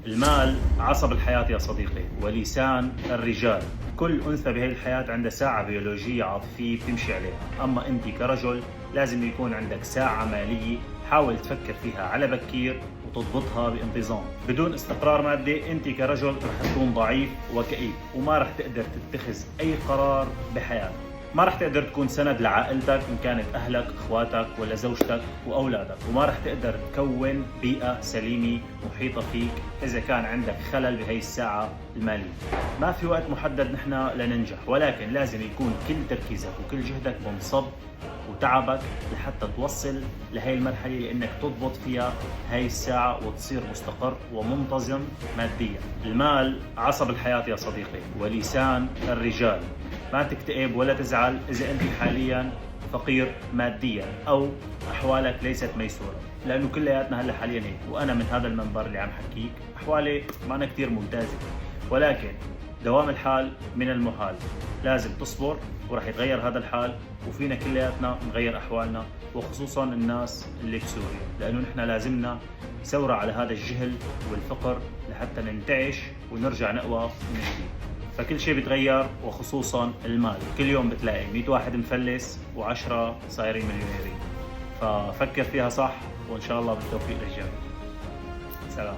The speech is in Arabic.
المال عصب الحياة يا صديقي ولسان الرجال. كل أنثى بهي الحياة عندها ساعة بيولوجية عاطفية بتمشي عليها، أما أنت كرجل لازم يكون عندك ساعة مالية. حاول تفكر فيها على بكير وتضبطها بانتظام. بدون استقرار مادي أنت كرجل رح تكون ضعيف وكئيب، وما رح تقدر تتخذ أي قرار بحياتك. ما رح تقدر تكون سند لعائلتك إن كانت أهلك، إخواتك ولا زوجتك وأولادك، وما رح تقدر تكون بيئة سليمة محيطة فيك إذا كان عندك خلل بهي الساعة المالية. ما في وقت محدد نحن لننجح، ولكن لازم يكون كل تركيزك وكل جهدك منصب وتعبك لحتى توصل لهي المرحلة لأنك تضبط فيها هاي الساعة وتصير مستقر ومنتظم ماديا. المال عصب الحياة يا صديقي ولسان الرجال. ما تكتئب ولا تزعل إذا أنت حاليا فقير ماديا أو أحوالك ليست ميسورة، لأنه كلياتنا هلا حاليا هيك. وأنا من هذا المنبر اللي عم حكيك أحوالي معنا كتير ممتازة، ولكن دوام الحال من المحال. لازم تصبر ورح يتغير هذا الحال، وفينا كلياتنا نغير أحوالنا، وخصوصا الناس اللي بسوريا، لأنه نحن لازمنا ثورة على هذا الجهل والفقر لحتى ننتعش ونرجع نقوى من جديد. فكل شيء بيتغير وخصوصا المال. كل يوم بتلاقي 100 واحد مفلس و10 صايرين مليونيرين. ففكر فيها صح، وإن شاء الله بالتوفيق للجميع. سلام.